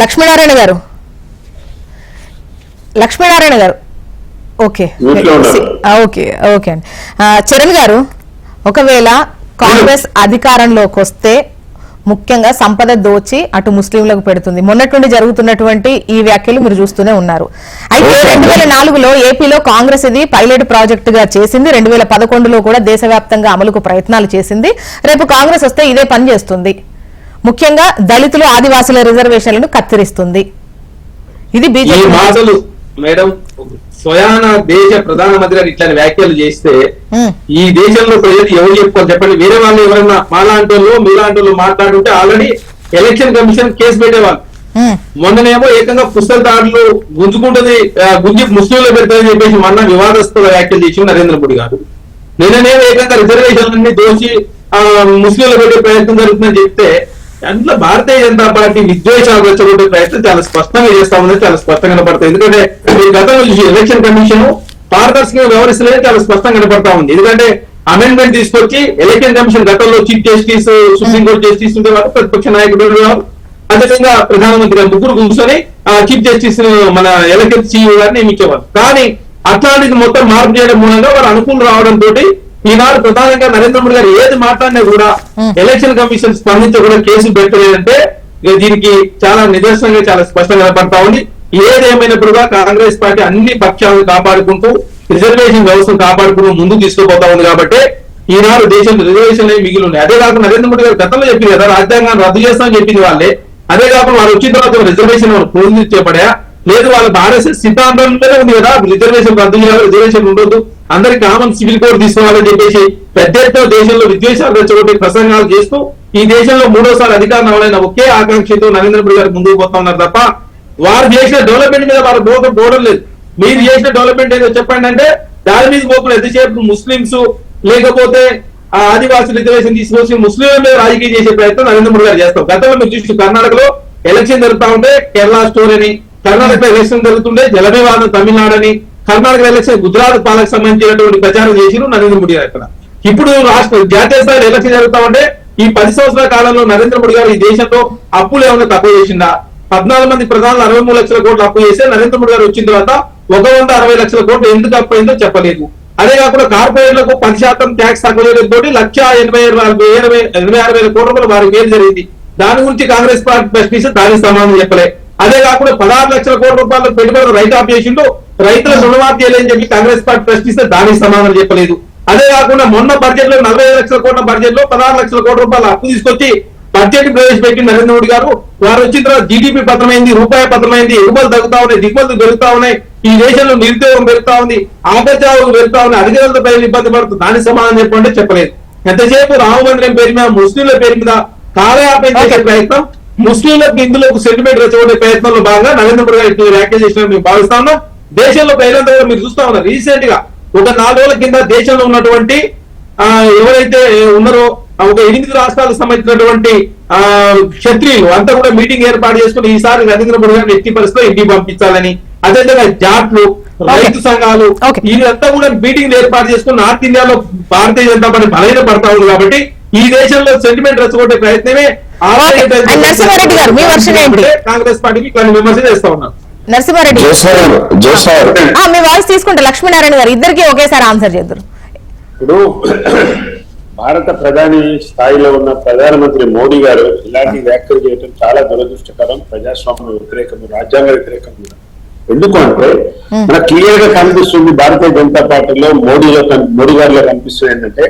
లక్ష్మీనారాయణ గారు okay okay okay అండి. చరణ్ గారు, ఒకవేళ కాంగ్రెస్ అధికారంలోకి వస్తే ముఖ్యంగా సంపద దోచి అటు ముస్లింలకు పెడుతుంది. మొన్నటి నుండి జరుగుతున్నటువంటి ఈ వ్యాఖ్యలు మీరు చూస్తూనే ఉన్నారు. అయితే 2004లో ఏపీలో కాంగ్రెస్ ఇది పైలట్ ప్రాజెక్ట్ గా చేసింది. 2011లో కూడా దేశవ్యాప్తంగా అమలుకు ప్రయత్నాలు చేసింది. రేపు కాంగ్రెస్ వస్తే ఇదే పని చేస్తుంది. ముఖ్యంగా దళితులు ఆదివాసుల రిజర్వేషన్లను కత్తిరిస్తుంది. ఇది బీజేపీ మాటలు. మేడం, స్వయాన దేశ ప్రధానమంత్రి గారు ఇట్లాంటి వ్యాఖ్యలు చేస్తే ఈ దేశంలో ప్రజలు ఎవరు చెప్పుకోవాలి చెప్పండి? వేరే వాళ్ళు ఎవరైనా మాలాంటి వాళ్ళు మీలాంటి వాళ్ళు మాట్లాడుంటే ఆల్రెడీ ఎలక్షన్ కమిషన్ కేసు పెట్టేవాళ్ళు. మొన్ననేమో ఏకంగా పుస్తకదారులు గుంజుకుంటుంది, గుంజి ముస్లింలు పెడతారని చెప్పేసి మొన్న వివాదాస్పద వ్యాఖ్యలు చేసి నరేంద్ర మోడీ గారు. నిన్ననేమో ఏకంగా రిజర్వేషన్లన్నీ దోషి ముస్లింలు పెట్టే ప్రయత్నం జరుగుతుందని చెప్తే అందులో భారతీయ జనతా పార్టీ విద్వేషాలు రెచ్చగొట్టే ప్రయత్నం చాలా స్పష్టంగా చేస్తా ఉందని చాలా స్పష్టంగా కనపడుతుంది. ఎందుకంటే గతంలో చూసి ఎలక్షన్ కమిషన్ పారదర్శకంగా వ్యవహరిస్తలేదని చాలా స్పష్టంగా కనపడతా ఉంది. ఎందుకంటే అమెండ్మెంట్ తీసుకొచ్చి ఎలక్షన్ కమిషన్ గతంలో చీఫ్ జస్టిస్, సుప్రీంకోర్టు జస్టిస్ ఉండేవారు, ప్రతిపక్ష నాయకుడు ఉండేవారు, అదేవిధంగా ప్రధానమంత్రి గారు ముగ్గురు కూర్చొని చీఫ్ జస్టిస్ మన ఎలక్షన్ సీఈఓ గారిని నియమించేవారు. కానీ అట్లాంటిది మొత్తం మార్పు చేయడం మూలంగా వారు అనుకూలం రావడంతో ఈనాడు ప్రధానంగా నరేంద్ర మోడీ గారు ఏది మాట్లాడినా కూడా ఎలక్షన్ కమిషన్ స్పందించకుండా కేసులు పెట్టలేదంటే దీనికి చాలా నిదర్శనంగా చాలా స్పష్టంగా కనపడతా ఉంది. ఏదేమైనప్పుడుగా కాంగ్రెస్ పార్టీ అన్ని పక్షాలను కాపాడుకుంటూ రిజర్వేషన్ వ్యవస్థను కాపాడుకుంటూ ముందుకు తీసుకుపోతా ఉంది. కాబట్టి ఈనాడు దేశంలో రిజర్వేషన్లు మిగిలి ఉన్నాయి. అదే కాకుండా నరేంద్ర మోడీ గారు గతంలో చెప్పింది కదా, రాజ్యాంగాన్ని రద్దు చేస్తామని చెప్పింది వాళ్ళే. అదే కాకుండా వారు వచ్చిన తర్వాత రిజర్వేషన్ పూర్తించబడా లేదు, వాళ్ళకి ఆర్ఎస్ఎస్ సిద్ధాంతంలోనే ఉంది కదా, రిజర్వేషన్ రద్దు చేయాలి, రిజర్వేషన్ ఉండొద్దు, అందరికి కామన్ సివిల్ కోడ్ తీసుకోవాలని చెప్పేసి పెద్ద ఎత్తున దేశంలో విద్వేషాలు రెచ్చగొట్టి ప్రసంగాలు చేస్తూ ఈ దేశంలో మూడోసారి అధికారం అవ్వాలన్న ఒకే ఆకాంక్షతో నరేంద్ర మోడీ గారు ముందుకు పోతా ఉన్నారు తప్ప వారు చేసిన డెవలప్మెంట్ మీద వారు పోవడం లేదు. మీరు చేసిన డెవలప్మెంట్ ఏదో చెప్పండి అంటే దాని మీద పోకుండా ఎంతసేపు ముస్లింస్ లేకపోతే ఆదివాసీ రిజర్వేషన్ తీసుకొచ్చి ముస్లింల మీద రాజకీయం చేసే ప్రయత్నం నరేంద్ర మోడీ గారు చేస్తాం. గతంలో మీరు చూసి కర్ణాటకలో ఎలక్షన్ జరుగుతా ఉంటే కేరళ స్టోర్ అని, కర్ణాటక ఎలక్షన్ జరుగుతుంటే జలవివాదం తమిళనాడు అని, కర్ణాటక ఎలక్షన్ గుజరాత్ పాలకు సంబంధించినటువంటి ప్రచారం చేసిన నరేంద్ర మోడీ గారు. అక్కడ ఇప్పుడు జాతీయ స్థాయిలో ఎలక్షన్ జరుగుతా ఉంటే ఈ 10 సంవత్సరాల కాలంలో నరేంద్ర మోడీ గారు ఈ దేశంలో అప్పులు ఏమైనా తక్కువ చేసిందా? 14 మంది ప్రధానులు 63 లక్షల కోట్లు అప్పు చేస్తే నరేంద్ర మోడీ గారు వచ్చిన తర్వాత 160 లక్షల కోట్లు ఎందుకు అప్పు అయిందో చెప్పలేదు. అదే కాకుండా కార్పొరేట్లకు 10% ట్యాక్స్ తక్కువ చేయడం తోటి 1,86,000 కోట్ల రూపాయలు వారికి వేలు జరిగింది. దాని గురించి కాంగ్రెస్ పార్టీ ప్రశ్నిస్తే దానికి సమాధానం చెప్పలే. అదే కాకుండా 16 లక్షల కోట్ల రూపాయలు పెట్టుబడులు రైతు ఆఫ్ చేసిండు, రైతుల రుణమాఫీ చేయాలని చెప్పి కాంగ్రెస్ పార్టీ ప్రశ్నిస్తే దానికి సమాధానం చెప్పలేదు. అదే కాకుండా మొన్న బడ్జెట్ లో 45 లక్షల కోట్ల బడ్జెట్ లో 16 లక్షల కోట్ల రూపాయలు అప్పు తీసుకొచ్చి బడ్జెట్ ప్రవేశపెట్టి నరేంద్ర మోడీ గారు వారు వచ్చిన తర్వాత జీడీపీ పతనమైంది, రూపాయి పతనమైంది, ఎగుమతులు తగ్గుతా ఉన్నాయి, దిగుమతులు పెరుగుతా ఉన్నాయి, ఈ దేశంలో నిరుద్యోగం పెరుగుతా ఉంది, ఆపచారం పెరుగుతా ఉంది, అధికారులతో ప్రజలు ఇబ్బంది పడుతుంది. దానికి సమాధానం చెప్పండి చెప్పలేదు. ఎంతసేపు రామ మందిరం పేరు మీద ముస్లింల పేరు మీద కాలయాపన చేసే ప్రయత్నం, ముస్లింలకు ఇందులో సెంటిమెంట్ రెచ్చగొట్టే ప్రయత్నంలో భాగంగా నరేంద్ర మోడీ గారు వ్యాఖ్యలు చేసినట్టు మేము భావిస్తా ఉన్నాం. దేశంలో ప్రజలంతా కూడా మీరు చూస్తా ఉన్నారు. రీసెంట్ గా ఒక 4 రోజుల కింద దేశంలో ఉన్నటువంటి ఎవరైతే ఉన్నారో ఒక 8 రాష్ట్రాలకు సంబంధించినటువంటి క్షత్రియులు అంతా కూడా మీటింగ్ ఏర్పాటు చేసుకుని ఈసారి నరేంద్ర మోడీ గారిని ఎట్టి పరిస్థితిలో ఇంటికి పంపించాలని, అదేవిధంగా జాట్లు, రైతు సంఘాలు వీళ్ళంతా కూడా మీటింగ్ ఏర్పాటు చేసుకుని నార్త్ ఇండియాలో భారతీయ జనతా పార్టీ బలహీన పడతా ఉంది. కాబట్టి ఈ దేశంలో సెంటిమెంట్ రెచ్చగొట్టే ప్రయత్నమే కాంగ్రెస్ పార్టీకి ఇట్లాంటి విమర్శ చేస్తా ఉన్నారు. నరసింహారెడ్డి మీ వాయిస్ తీసుకుంటే లక్ష్మీనారాయణ గారు ఇద్దరికి ఒకేసారి ఆన్సర్ చేద్దరు. ఇప్పుడు భారత ప్రధాని స్థాయిలో ఉన్న ప్రధానమంత్రి మోడీ గారు ఇలాంటి వ్యాఖ్యలు చేయడం చాలా దురదృష్టకరం, ప్రజాస్వామ్య వ్యతిరేకం, రాజ్యాంగ వ్యతిరేకం. ఎందుకు అంటే మనకు క్లియర్ గా కనిపిస్తుంది భారతీయ జనతా పార్టీలో మోడీ గారిలో కనిపిస్తుంది ఏంటంటే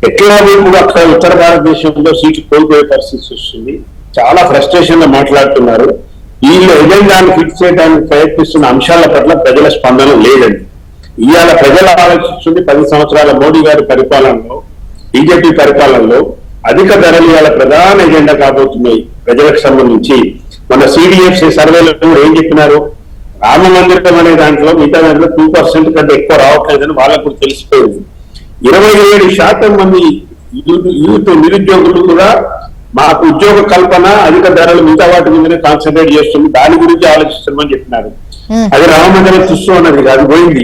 ఎకనామిక్ కూడా అక్కడ ఉత్తర భారతదేశంలో సీట్లు కోల్పోయే పరిస్థితి వస్తుంది. చాలా ఫ్రస్ట్రేషన్ లో మాట్లాడుతున్నారు. వీళ్ళు ఎజెండాను ఫిక్స్ చేయడానికి ప్రయత్నిస్తున్న అంశాల పట్ల ప్రజల స్పందన లేదండి. ఇవాళ ప్రజలు ఆలోచిస్తుంది 10 సంవత్సరాల మోడీ గారి పరిపాలనలో, బీజేపీ పరిపాలనలో అధిక ధరలు ఇవాళ ప్రధాన ఎజెండా కాబోతున్నాయి ప్రజలకు సంబంధించి. మన సిడిఎఫ్సి సర్వేలో కూడా ఏం చెప్పినారు, రామ మందిరం అనే దాంట్లో మిగతా దాంట్లో 2% కంటే ఎక్కువ రావట్లేదని వాళ్ళకు కూడా తెలిసిపోయింది. 27% మంది యూత్ నిరుద్యోగులు కూడా మాకు ఉద్యోగ కల్పన, అధిక ధరలు మిగతా వాటి మీదనే కాన్సన్ట్రేట్ చేస్తుంది, దాని గురించి ఆలోచిస్తున్నామని చెప్పినారు. అది రామమందిరం చూస్తూ అన్నది కాదు, పోయింది.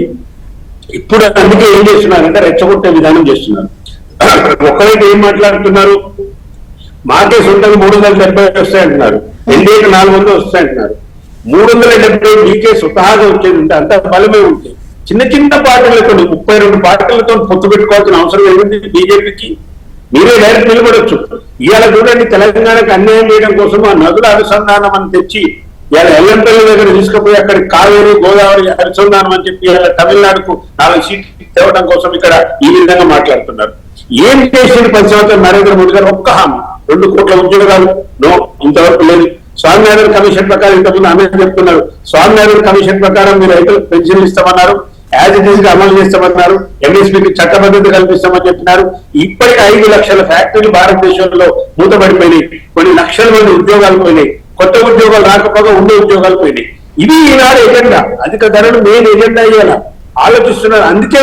ఇప్పుడు అందుకే ఏం చేస్తున్నారంటే రెచ్చగొట్టే విధానం చేస్తున్నారు. ఒకరైతే ఏం మాట్లాడుతున్నారు, మాకే సొంతంగా 370 వస్తాయంటున్నారు, ఎన్డీఏకి 400 వస్తాయంటున్నారు. 370 మీకే స్వతహాగా వచ్చేది ఉంటే అంత బలమే ఉంటే చిన్న చిన్న పార్టీలతో 32 పార్టీలతో పొత్తు పెట్టుకోవాల్సిన అవసరం ఏమిటి బీజేపీకి? మీరే డైరెక్ట్ నిలబడొచ్చు. ఇవాళ చూడండి, తెలంగాణకు అన్యాయం చేయడం కోసం ఆ నదుల అనుసంధానం అని తెచ్చి ఇవాళ ఎల్లంపల్లి దగ్గర తీసుకుపోయి అక్కడ కావేరి గోదావరి అనుసంధానం అని చెప్పి ఇవాళ తమిళనాడుకు 4 సీట్లు తేవడం కోసం ఇక్కడ ఈ విధంగా మాట్లాడుతున్నారు. ఏం చేసింది 10 సంవత్సరాలు నరేంద్ర మోడీ గారు? ఒక్క హామీ, 2 కోట్ల ఉద్యోగాలు నో, ఇంతవరకు లేదు. స్వామినాథన్ కమిషన్ ప్రకారం ఇంతకుముందు అన్నది చెప్తున్నారు, స్వామినాథన్ కమిషన్ ప్రకారం మీరు రైతులకు పెన్షన్లు ఇస్తామన్నారు, యాజ్ ఇట్ ఈస్ గా అమలు చేస్తామన్నారు, ఎంఎస్పీకి చట్టబద్ధత కల్పిస్తామని చెప్పినారు. ఇప్పటికి 5 లక్షల ఫ్యాక్టరీలు భారతదేశంలో మూతపడిపోయినాయి, కొన్ని లక్షల మంది ఉద్యోగాలు పోయినాయి, కొత్త ఉద్యోగాలు రాకపోగా ఉండే ఉద్యోగాలు పోయినాయి. ఇది ఈనాడు ఎజెండా, అధిక ధరలు మెయిన్ ఎజెండా అయ్యేలా ఆలోచిస్తున్నారు. అందుకే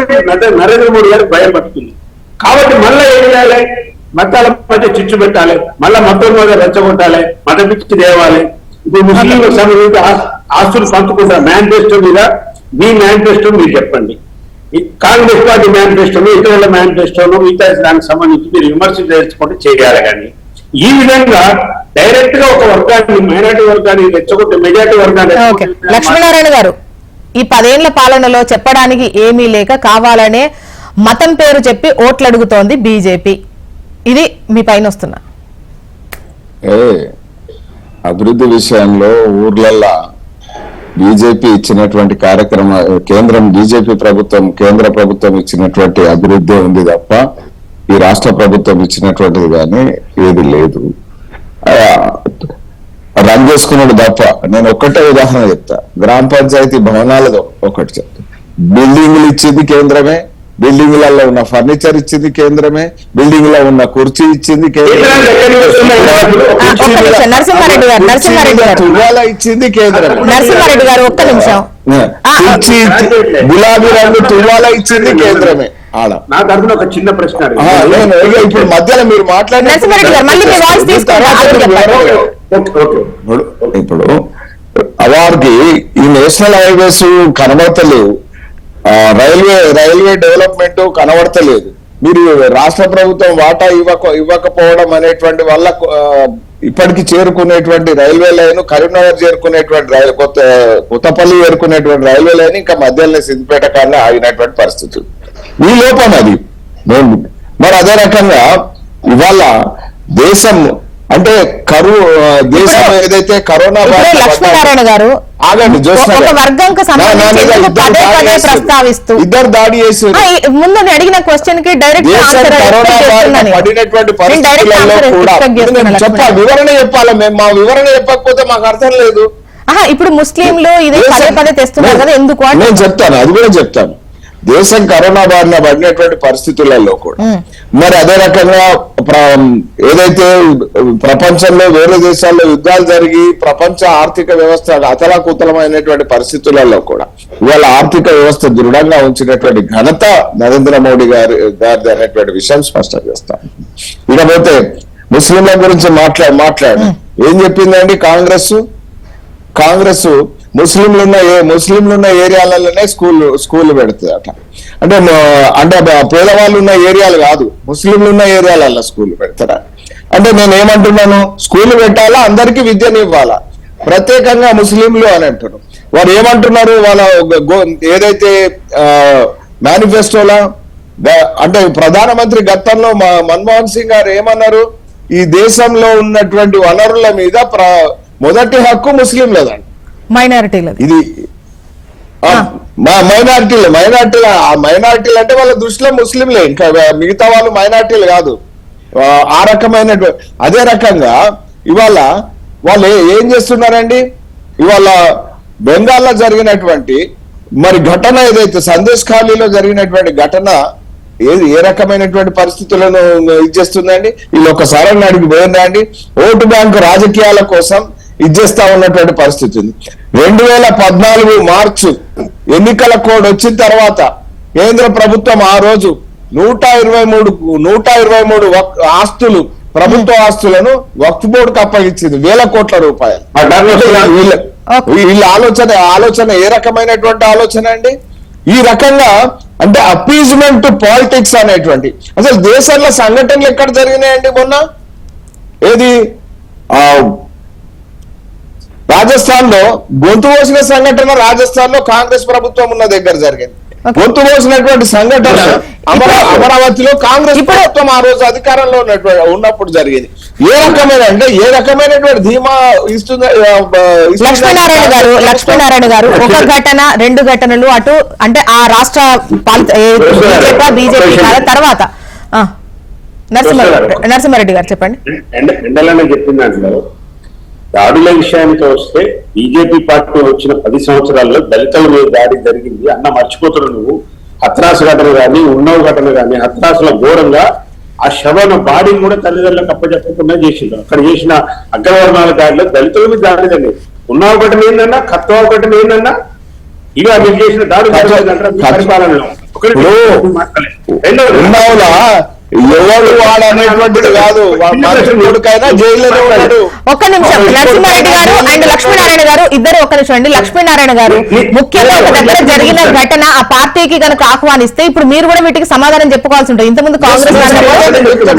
నరేంద్ర మోడీ గారికి భయం పడుతుంది. కాబట్టి మళ్ళీ ఏం చేయాలి? మతాల మధ్య చిచ్చు పెట్టాలి, మళ్ళా మతం మీద రెచ్చగొట్టాలి, మత పిచ్చి తేవాలి. ఇప్పుడు ముస్లింలకు సంబంధించి ఆస్తులు పంచుకుంటారు మేనిఫెస్టో మీద. మీ మేనిఫెస్టో మీరు చెప్పండి, కాంగ్రెస్ పార్టీ మేనిఫెస్టోను, ఇతరుల మేనిఫెస్టోను, మిగతా దానికి సంబంధించి మీరు విమర్శ చేసుకుంటే చేయాలి. కానీ ఈ విధంగా డైరెక్ట్ గా ఒక వర్గాన్ని, మైనార్టీ వర్గాన్ని రెచ్చగొట్టే మెజార్టీ వర్గాన్ని. లక్ష్మీనారాయణ గారు, ఈ 10 ఏళ్ల పాలనలో చెప్పడానికి ఏమీ లేక కావాలనే మతం పేరు చెప్పి ఓట్లు అడుగుతోంది బీజేపీ. ఇది మీ పైన వస్తున్నా అభివృద్ధి విషయంలో ఊర్లల్లో బీజేపీ ఇచ్చినటువంటి కార్యక్రమ బీజేపీ ప్రభుత్వం కేంద్ర ప్రభుత్వం ఇచ్చినటువంటి అభివృద్ధి ఉంది తప్ప ఈ రాష్ట్ర ప్రభుత్వం ఇచ్చినటువంటిది కానీ ఏది లేదు. రన్ చేసుకున్నాడు తప్ప. నేను ఒక్కటే ఉదాహరణ చెప్తా, గ్రామ పంచాయతీ భవనాలతో ఒకటి చెప్తా. బిల్డింగ్లు ఇచ్చింది కేంద్రమే, బిల్డింగ్లలో ఉన్న ఫర్నిచర్ ఇచ్చింది కేంద్రమే, బిల్డింగ్ లో ఉన్న కుర్చీ ఇచ్చింది తువ్వాల ఇచ్చింది కేంద్రమే, నరసింహారెడ్డి గారు ఒక్క నిమిషం, గులాబీ రంగు తువ్వాల ఇచ్చింది కేంద్రమే. ఆడ నా తరఫున ఒక చిన్న ప్రశ్న, ఇప్పుడు మధ్యలో మీరు ఇప్పుడు అవార్కి ఈ నేషనల్ హైవేస్ కనబడతలేవు, రైల్వే డెవలప్మెంట్ కనబడతలేదు. మీరు రాష్ట్ర ప్రభుత్వం వాటా ఇవ్వకపోవడం అనేటువంటి వల్ల ఇప్పటికి చేరుకునేటువంటి రైల్వే లైన్, కరీంనగర్ చేరుకునేటువంటి కొత్తపల్లి చేరుకునేటువంటి రైల్వే లైన్ ఇంకా మధ్యలో సిద్దిపేట కానీ ఆగినటువంటి పరిస్థితులు. ఈ లోపం అది. మరి అదే రకంగా ఇవాళ దేశం అంటే దేశం ఏదైతే కరోనా లక్ష్మీనారాయణ గారు ఆగండి, ప్రస్తావిస్తూ ఇద్దరు దాడి చేసి ముందు అడిగిన క్వశ్చన్ కి డైరెక్ట్ పడినటువంటి పరిస్థితులలో కూడా చెప్పాలి, వివరణ చెప్పాలి. మేము మా వివరణ చెప్పకపోతే మాకు అర్థం లేదు. ఇప్పుడు ముస్లింలు ఇదే పదే తెస్తున్నారు కదా, ఎందుకు నేను చెప్తాను, అది కూడా చెప్తాను. దేశం కరోనా బారిన పడినటువంటి పరిస్థితులలో కూడా మరి అదే రకంగా ఏదైతే ప్రపంచంలో వేరే దేశాల్లో యుద్ధాలు జరిగి ప్రపంచ ఆర్థిక వ్యవస్థ అతలాకుతలమైనటువంటి పరిస్థితులలో కూడా ఇవాళ ఆర్థిక వ్యవస్థ దృఢంగా ఉంచినటువంటి ఘనత నరేంద్ర మోడీ గారిది అనేటువంటి విషయం స్పష్టం చేస్తాం. ఇకపోతే ముస్లింల గురించి మాట్లాడు ఏం చెప్పిందండి కాంగ్రెస్ ముస్లింలున్న ఏరియాలలోనే స్కూల్ పెడుతుంది అట్లా. అంటే పేదవాళ్ళు ఉన్న ఏరియాలు కాదు, ముస్లింలు ఉన్న ఏరియాలలో స్కూల్ పెడతారా? అంటే నేను ఏమంటున్నాను, స్కూల్ పెట్టాలా, అందరికీ విద్యను ఇవ్వాలా, ప్రత్యేకంగా ముస్లింలు అని అంటున్నారు. వారు ఏమంటున్నారు, వాళ్ళ ఏదైతే మేనిఫెస్టోలా అంటే ప్రధానమంత్రి గతంలో మన్మోహన్ సింగ్ గారు ఏమన్నారు, ఈ దేశంలో ఉన్నటువంటి వనరుల మీద మొదటి హక్కు ముస్లింలదండి, మైనారిటీలు. ఇది మైనారిటీలు అంటే వాళ్ళ దృష్టిలో ముస్లింలే, ఇంకా మిగతా వాళ్ళు మైనారిటీలు కాదు. ఆ రకమైన అదే రకంగా ఇవాళ వాళ్ళు ఏం చేస్తున్నారండి, ఇవాళ బెంగాల్లో జరిగినటువంటి మరి ఘటన ఏదైతే సందేశ్ ఖాళీలో జరిగినటువంటి ఘటన ఏ రకమైనటువంటి పరిస్థితులను ఇచ్చేస్తుందండి. వీళ్ళు ఒకసారి అడిగి పోయిందండి, ఓటు బ్యాంకు రాజకీయాల కోసం ఇచ్చేస్తా ఉన్నటువంటి పరిస్థితి ఉంది. 2014 మార్చి ఎన్నికల కోడ్ వచ్చిన తర్వాత కేంద్ర ప్రభుత్వం ఆ రోజు 123 ఆస్తులు, ప్రభుత్వ ఆస్తులను వక్ఫ్ బోర్డుకు అప్పగించింది, 1000 కోట్ల రూపాయలు. వీళ్ళ ఆలోచన ఏ రకమైనటువంటి ఆలోచన అండి? ఈ రకంగా అంటే అపీజ్మెంట్ పాలిటిక్స్ అనేటువంటి, అసలు దేశంలో సంఘటనలు ఎక్కడ జరిగినాయండి? మొన్న ఏది రాజస్థాన్ లో గొంతు కోసిన సంఘటన రాజస్థాన్ లో కాంగ్రెస్ ప్రభుత్వం ఉన్న దగ్గర జరిగింది. గొంతు కోసినటువంటి సంఘటన అమరావతిలో కాంగ్రెస్ ప్రభుత్వం ఆ రోజు అధికారంలో ఉన్నప్పుడు జరిగింది. ఏ రకమైనటువంటి ధీమా ఇస్తుంది లక్ష్మీనారాయణ గారు ఒక ఘటన 2 ఘటనలు అటు అంటే ఆ రాష్ట్ర బీజేపీ తర్వాత నరసింహారెడ్డి గారు చెప్పండి. ఎండలనే చెప్పిన దాంట్లో దాడుల విషయానికి వస్తే బీజేపీ పార్టీ వచ్చిన 10 సంవత్సరాల్లో దళితుల మీద దాడి జరిగింది అన్న మర్చిపోతున్నావు నువ్వు. హత్రాసు ఘటన కానీ ఉన్నవ ఘటన కానీ హత్రాసులో ఘోరంగా ఆ శవన బాడీని కూడా తల్లిదండ్రులకు అప్పచెప్పకుండా చేసిండు. అక్కడ చేసిన అగ్రవర్ణాల దాడిలో దళితుల మీద దాడి జరిగింది. ఉన్నవ ఘటన ఏందన్నా, కత్వ ఘటన ఏందన్నా, ఇక మీరు చేసిన దాడి పరిపాలనలో ఎవరు వాడు అనేటువంటిది కాదు. జైల్లోనే ఉన్నాడు. ఒక్క నిమిషం నరసింహారెడ్డి గారు అండ్ లక్ష్మీనారాయణ గారు ఇద్దరు ఒక్క నిమిషం అండి. లక్ష్మీనారాయణ గారు ముఖ్యంగా ఒక దగ్గర జరిగిన ఘటన ఆ పార్టీకి కనుక ఆహ్వానిస్తే ఇప్పుడు మీరు కూడా వీటికి సమాధానం చెప్పుకోవాల్సి ఉంటుంది. ఇంతకుముందు కాంగ్రెస్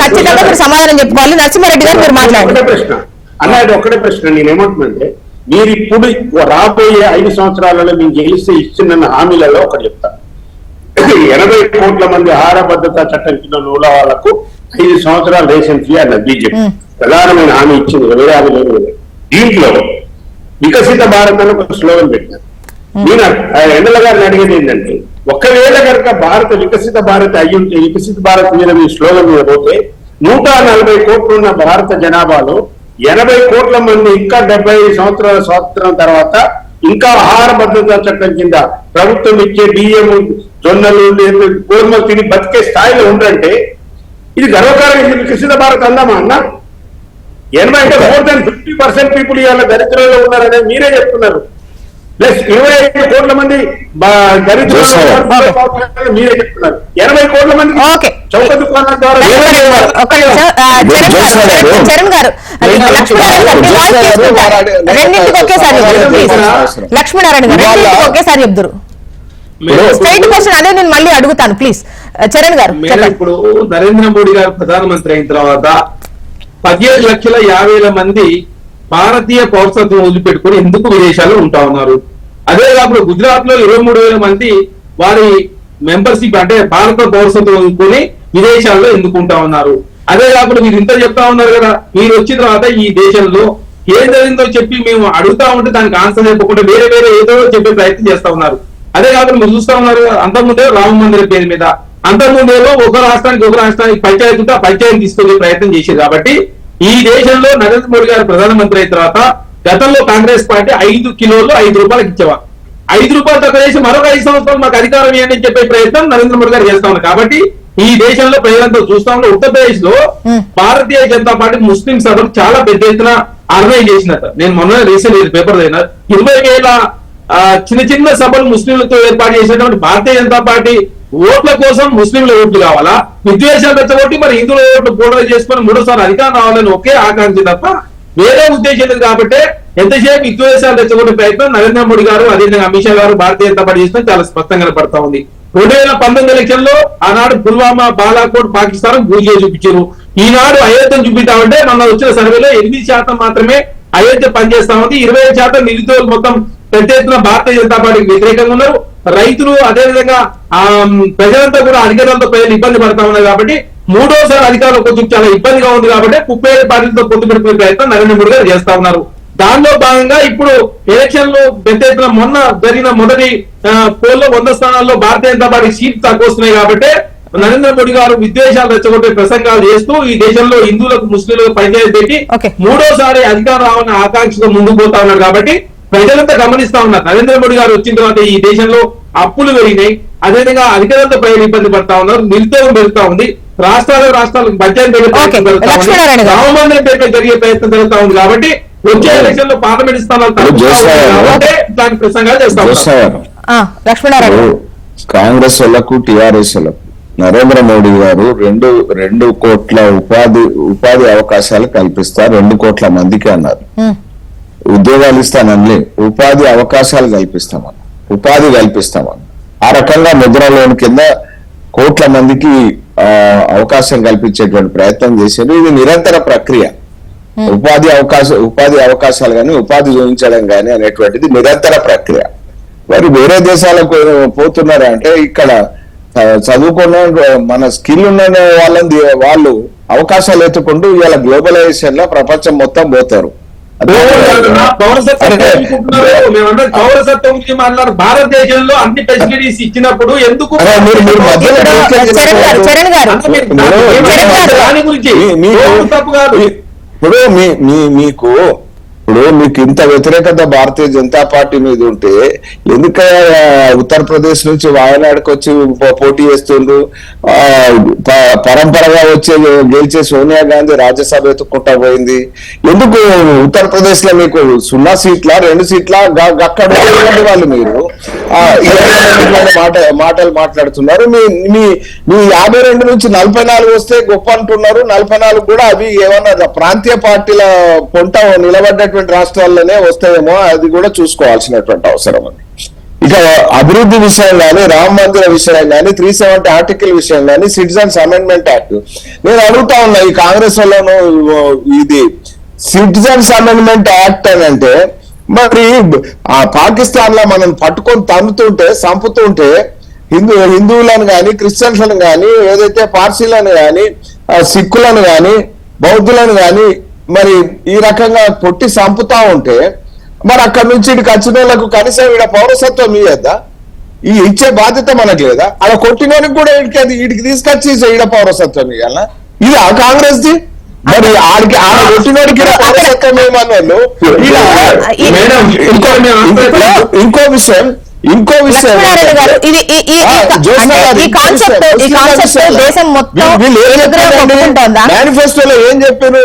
ఖచ్చితంగా మీరు సమాధానం చెప్పుకోవాలి. నరసింహారెడ్డి గారు మీరు మాట్లాడండి. అన్నది ఒక్కటే ప్రశ్న. నేనేమంటున్నానంటే మీరు ఇప్పుడు రాబోయే 5 సంవత్సరాలలో మేము గెలిస్తే ఇస్తున్న హామీలలో ఒకటి చెప్తాను. 80 కోట్ల మంది ఆహార భద్రతా చట్టం కింద నూల వాళ్లకు 5 సంవత్సరాలు రేషన్ ఫ్రీ అన్నది బీజేపీ ప్రధానమైన హామీ ఇచ్చింది. వేరే హామీ లేదు. దీంట్లో వికసిత భారత్ అని ఒక స్లోగన్ పెట్టినారు. నేను ఎండల గారిని అడిగేది ఏంటంటే ఒకవేళ కనుక భారత వికసిత భారత్ అయ్యుంటే వికసిత భారత్ మీద మీ స్లోగన్ మీద పోతే 140 కోట్లు ఉన్న భారత జనాభాలో 80 కోట్ల మంది ఇంకా 75 సంవత్సరాల స్వాతంత్రం తర్వాత ఇంకా ఆహార భద్రతా చట్టం కింద ప్రభుత్వం ఇచ్చే బియ్యం, జొన్నలు, గోధుమలు తిని బతికే స్థాయిలో ఉండంటే ఇది గర్వకారంగా వికసిత భారత్ అందామా అన్న? 80 అంటే మోర్ దాన్ 50% పీపుల్ ఇవాళ దరిద్రంలో ఉన్నారనేది మీరే చెప్తున్నారు. ప్లస్ 25 కోట్ల మంది దరిద్రంలో మీరే చెప్తున్నారు. 80 కోట్ల మంది చౌక దుకాణాల ద్వారా చరణ్ గారు రెండింటికి ఒకేసారి లక్ష్మీనారాయణ గారు ఒకేసారి చెప్తారు. స్ట్రైట్ క్వశ్చన్ అదే నేను మళ్ళీ అడుగుతాను ప్లీజ్. చరణ్ గారు ఇప్పుడు నరేంద్ర మోడీ గారు ప్రధానమంత్రి అయిన తర్వాత 17,50,000 మంది భారతీయ పౌరసత్వం వదిలిపెట్టుకుని ఎందుకు విదేశాల్లో ఉంటా ఉన్నారు? అదే కాకుండా గుజరాత్ లో 23,000 మంది వారి మెంబర్షిప్ అంటే భారత పౌరసత్వం వదులుకొని విదేశాల్లో ఎందుకు ఉంటా ఉన్నారు? అదే కాకుండా మీరు ఇంత చెప్తా ఉన్నారు కదా, మీరు వచ్చిన తర్వాత ఈ దేశంలో ఏం జరిగిందో చెప్పి మేము అడుగుతా ఉంటే దానికి ఆన్సర్ చెప్పకుండా వేరే వేరే ఏదో చెప్పే ప్రయత్నం చేస్తా ఉన్నారు. అదే కాకుండా మీరు చూస్తా ఉన్నారు అంతకుముందే రామ మందిరం పేరు మీద అంతకుముందేమో ఒక రాష్ట్రానికి పంచాయతీ ఉంటే ఆ పంచాయతీ తీసుకునే ప్రయత్నం చేశారు. కాబట్టి ఈ దేశంలో నరేంద్ర మోడీ గారు ప్రధానమంత్రి అయిన తర్వాత గతంలో కాంగ్రెస్ పార్టీ 5 కిలోలు 5 రూపాయలకు ఇచ్చేవారు. 5 రూపాయలు తక్కువ చేసి మరొక 5 సంవత్సరాలు మాకు అధికారం ఇవ్వండి అని చెప్పే ప్రయత్నం నరేంద్ర మోడీ గారు చేస్తా ఉన్నారు. కాబట్టి ఈ దేశంలో ప్రజలంతా చూస్తా ఉన్నారు. ఉత్తరప్రదేశ్ లో భారతీయ జనతా పార్టీ ముస్లిం సభలు చాలా పెద్ద ఎత్తున ఆర్గనైజ్ చేసినట్టు నేను మొన్న రీసెంట్ పేపర్ అయినా 20,000 చిన్న చిన్న సభలు ముస్లింలతో ఏర్పాటు చేసినటువంటి భారతీయ జనతా పార్టీ ఓట్ల కోసం ముస్లింల ఓట్లు కావాలా, విద్వేషాలు రెచ్చగొట్టి మరి హిందువుల ఓట్లు పోలరైజ్ చేసుకుని 3వ అధికారం రావాలని ఒకే ఆకాంక్ష తప్ప వేరే ఉద్దేశం లేదు. కాబట్టి ఎంతసేపు విద్వేషాలు రెచ్చగొట్టే ప్రయత్నం నరేంద్ర మోడీ గారు అదేవిధంగా అమిత్ షా గారు భారతీయ జనతా పార్టీ చేసిన చాలా స్పష్టంగా కనపడతా ఉంది. 2019 ఎలక్షన్ లో ఆనాడు పుల్వామా, బాలాకోట్, పాకిస్తాన్ గూజే చూపించారు. ఈనాడు అయోధ్యను చూపిస్తామంటే మొన్న వచ్చిన సర్వేలో 8% మాత్రమే అయోధ్య పనిచేస్తా ఉంది. 25% నిరుద్యోగులు మొత్తం పెద్ద ఎత్తున భారతీయ జనతా పార్టీకి వ్యతిరేకంగా ఉన్నారు. రైతులు అదేవిధంగా ప్రజలంతా కూడా అధికారులతో ప్రజలు ఇబ్బంది పడతా ఉన్నారు. కాబట్టి 3వసారి అధికారులు కొంచెం చాలా ఇబ్బందిగా ఉంది. కాబట్టి 37 పార్టీలతో పొత్తు పెట్టుకునే ప్రయత్నం నరేంద్ర మోడీ గారు చేస్తా ఉన్నారు. దానిలో భాగంగా ఇప్పుడు ఎలక్షన్ లో పెద్ద ఎత్తున మొన్న జరిగిన మొదటి పోల్లో 100 స్థానాల్లో భారతీయ జనతా పార్టీ సీట్లు తక్కువ వస్తున్నాయి. కాబట్టి నరేంద్ర మోడీ గారు విద్వేషాలు రెచ్చగొట్టే ప్రసంగాలు చేస్తూ ఈ దేశంలో హిందువులకు ముస్లింలకు పంచాయతీ పెట్టి 3వసారి అధికారం రావాలని ఆకాంక్షతో ముందుకు పోతా ఉన్నారు. కాబట్టి ప్రజలంతా గమనిస్తా ఉన్నారు. నరేంద్ర మోడీ గారు వచ్చిన తర్వాత ఈ దేశంలో అప్పులు పెరిగినాయి, అదేవిధంగా అధికారులతో ప్రజలు ఇబ్బంది పడతా ఉన్నారు, నిరుద్యోగం పెరుగుతా ఉంది, రాష్ట్రాలకు పంచాయతీ రామమందిరం పేరుపై జరిగే ప్రయత్నం జరుగుతా ఉంది. కాబట్టి వచ్చే ఎలక్షన్ లో పార్లమెంట్ స్థానాలు దాని ప్రసంగాలు చేస్తా ఉన్నారు. కాంగ్రెస్ వాళ్ళకు టిఆర్ఎస్ వాళ్ళకు నరేంద్ర మోడీ గారు 2 కోట్ల ఉపాధి అవకాశాలు కల్పిస్తారు, 2 కోట్ల మందికి అన్నారు. ఉద్యోగాలు ఇస్తానని ఉపాధి అవకాశాలు ఉపాధి కల్పిస్తామని ఆ రకంగా ముద్ర లోన్ కింద కోట్ల మందికి అవకాశం కల్పించేటువంటి ప్రయత్నం చేశారు. ఇది నిరంతర ప్రక్రియ. ఉపాధి అవకాశాలు కానీ ఉపాధి చూపించడం కానీ అనేటువంటిది నిరంతర ప్రక్రియ. మరి వేరే దేశాలకు పోతున్నారా అంటే ఇక్కడ చదువుకున్న మన స్కిల్ ఉన్న వాళ్ళు అవకాశాలు ఎత్తుకుంటూ ఇవాళ గ్లోబలైజేషన్ లో ప్రపంచం మొత్తం పోతారు. పౌరసత్వం గురించి మాట్లాడు. భారతదేశంలో అన్ని ఫెసిలిటీస్ ఇచ్చినప్పుడు ఎందుకు దాని గురించి తప్పు కాదు. ఇప్పుడు మీకు ఇంత వ్యతిరేకత భారతీయ జనతా పార్టీ మీద ఉంటే ఎందుక ఉత్తరప్రదేశ్ నుంచి వాయనాడుకు వచ్చి పోటీ చేస్తుండ్రు? పరంపరగా గెలిచే సోనియా గాంధీ రాజ్యసభ ఎత్తుకుంటా పోయింది. ఎందుకు ఉత్తరప్రదేశ్ లో మీకు 0 సీట్ల 2 సీట్ల అక్కడ వాళ్ళు మీరు మాటలు మాట్లాడుతున్నారు. మీ 52 నుంచి 44 వస్తే గొప్ప అంటున్నారు. 44 కూడా అవి ఏమన్నా ప్రాంతీయ పార్టీల పొంట నిలబడ్డటువంటి రాష్ట్రాల్లోనే వస్తాయేమో, అది కూడా చూసుకోవాల్సినటువంటి అవసరం ఉంది. ఇక అభివృద్ధి విషయం కానీ, రామ మందిర విషయం కానీ, 370 ఆర్టికల్ విషయం కానీ, సిటిజన్స్ అమెండ్మెంట్ యాక్ట్ నేను అడుగుతా ఉన్నా ఈ కాంగ్రెస్ లోను ఇది సిటిజన్స్ అమెండ్మెంట్ యాక్ట్ అని అంటే మరి ఆ పాకిస్తాన్ లో మనం పట్టుకొని తన్నుతుంటే చంపుతుంటే హిందువులను కానీ క్రిస్టియన్స్లను కానీ ఏదైతే పార్సీలను కానీ సిక్కులను కానీ బౌద్ధులను కానీ మరి ఈ రకంగా కొట్టి చంపుతా ఉంటే మరి అక్కడి నుంచి ఇక్కడికి వచ్చిన వాళ్ళకు కనీసం ఈడ పౌరసత్వం ఇయ్యద్దా? ఈ ఇచ్చే బాధ్యత మనకు లేదా? అలా కొట్టినోనికి కూడా వీడికి తీసుకొచ్చి ఈడ పౌరసత్వం ఇవ్వాలా? ఇది ఆ కాంగ్రెస్ ది. మరి ఆడికి ఆడ కొట్టినోడికి పౌరసత్వం ఏమన్నారు? ఇంకో విషయం మేనిఫెస్టోలో ఏం చెప్పారు?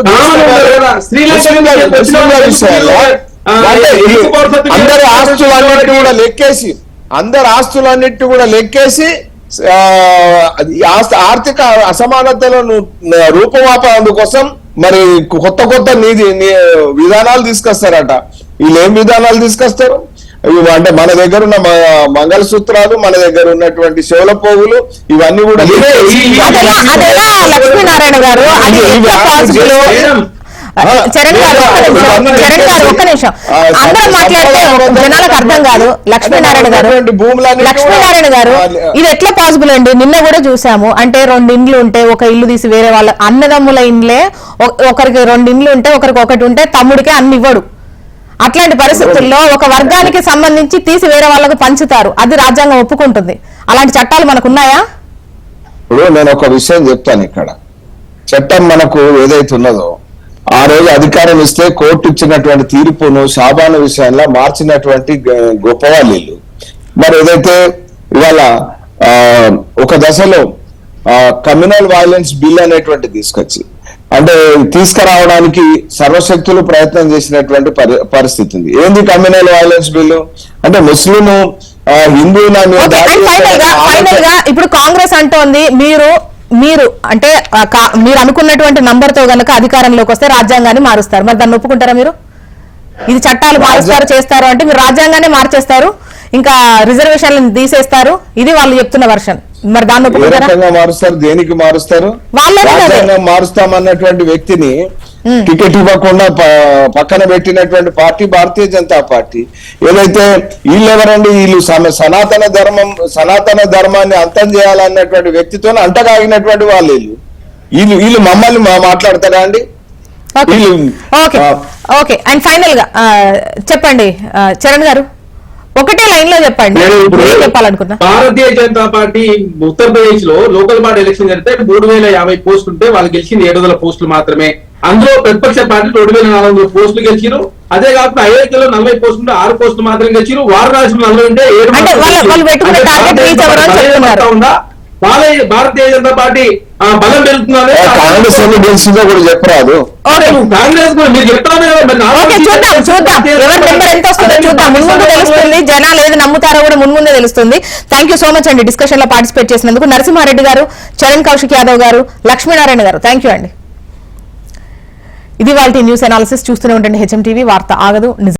అందరి ఆస్తులన్నిటి కూడా లెక్కేసి ఆర్థిక అసమానతలను రూపమాపడం కోసం మరి కొత్త విధానాలు తీసుకొస్తారట. వీళ్ళు ఏం విధానాలు తీసుకొస్తారు అంటే మన దగ్గర ఉన్న మంగళసూత్రాలు, మన దగ్గర ఉన్నటువంటి శోల పోగులు ఇవన్నీ కూడా లక్ష్మీనారాయణ గారు చరణ్ గారు ఒక్క నిమిషం అందరూ మాట్లాడితే జనాలకు అర్థం కాదు. లక్ష్మీనారాయణ గారు ఇది ఎట్లా పాసిబుల్ అండి? నిన్న కూడా చూసాము. అంటే 2 ఇండ్లు ఉంటే ఒక ఇల్లు తీసి వేరే వాళ్ళ అన్నదమ్ముల ఇండ్లే ఒకరికి 2 ఇండ్లు ఉంటే ఒకరికి ఒకటి ఉంటే తమ్ముడికే అన్ని ఇవ్వడు. అట్లాంటి పరిస్థితుల్లో ఒక వర్గానికి సంబంధించి తీసి వేరే వాళ్ళకు పంచుతారు. అది రాజ్యాంగం ఒప్పుకుంటుంది. అలాంటి చట్టాలు మనకు ఉన్నాయా? ఇప్పుడు నేను ఒక విషయం చెప్తాను. ఇక్కడ చట్టం మనకు ఏదైతే ఉన్నదో ఆ రోజు అధికారం ఇస్తే కోర్టు ఇచ్చినటువంటి తీర్పును షాబాను విషయంలో మార్చినటువంటి గొప్ప వాళ్ళు. మరి ఏదైతే ఇవాళ ఒక దశలో కమ్యూనల్ వైలెన్స్ బిల్ అనేటువంటి తీసుకొచ్చి అంటే తీసుకురావడానికి సర్వశక్తులు ప్రయత్నం చేసినటువంటి పరిస్థితి ఉంది. ఏంది కమ్యూనల్ వైలెన్స్ బిల్లు అంటే ముస్లిం హిందువుల ఇప్పుడు కాంగ్రెస్ అంటోంది మీరు అంటే మీరు అనుకున్నటువంటి నంబర్ తో గనక అధికారంలోకి వస్తే రాజ్యాంగాన్ని మారుస్తారు. మరి దాన్ని ఒప్పుకుంటారా మీరు? ఇది చట్టాలు మారుస్తారు చేస్తారు అంటే మీరు రాజ్యాంగాన్ని మార్చేస్తారు, ఇంకా రిజర్వేషన్లను తీసేస్తారు. ఇది వాళ్ళు చెప్తున్న వర్షన్. మరి దాన్ని ఒప్పుకుంటారా? మారుస్తారు. దేనికి మారుస్తారు? రాజ్యాంగం మారుస్తామన్నటువంటి వ్యక్తిని టికెట్ ఇవ్వకుండా పక్కన పెట్టినటువంటి పార్టీ భారతీయ జనతా పార్టీ. ఏదైతే వీళ్ళెవరండి? వీళ్ళు సనాతన ధర్మాన్ని అంతం చేయాలన్నటువంటి వ్యక్తితో అంటగాగినటువంటి వాళ్ళు. వీళ్ళు మమ్మల్ని మాట్లాడతారా అండి? ఓకే అండ్ ఫైనల్ గా చెప్పండి చరణ్ గారు, ఒకటే లైన్ లో చెప్పండి చెప్పాలనుకున్నా. భారతీయ జనతా పార్టీ ఉత్తరప్రదేశ్ లో లోకల్ బాడీ ఎలక్షన్ జరిగితే 3050 పోస్టులు ఉంటే వాళ్ళు గెలిచింది 700 పోస్టులు మాత్రమే. అందులో ప్రతిపక్ష పార్టీ 2400 పోస్టులు గెలిచారు. అదే కాకుండా అయోధ్యలో 40 పోస్టులు 6 పోస్టులు మాత్రం గెలిచారు. వారణాసిలో 40 ఉంటే 7 ఉందా? భారతీయ జనతా పార్టీ బలం పెరుగుతున్నది. కాంగ్రెస్ ఎన్ని గెలిచిందో కూడా చెప్పరాదు. కాంగ్రెస్ మీరు చెప్తానే తెలుస్తుంది. జనాలు ఏది నమ్ముతారో కూడా ముందే తెలుస్తుంది. థ్యాంక్ యూ సో మచ్ అండి డిస్కషన్ లో పార్టిసిపేట్ చేసినందుకు. నరసింహారెడ్డి గారు, చరణ్ కౌశిక్ యాదవ్ గారు, లక్ష్మీనారాయణ గారు, థ్యాంక్ యూ అండి. ఇది వాళ్ళ న్యూస్ అనాలిసిస్. చూస్తూనే ఉండండి హెచ్ఎం టీవీ. వార్త ఆగదు.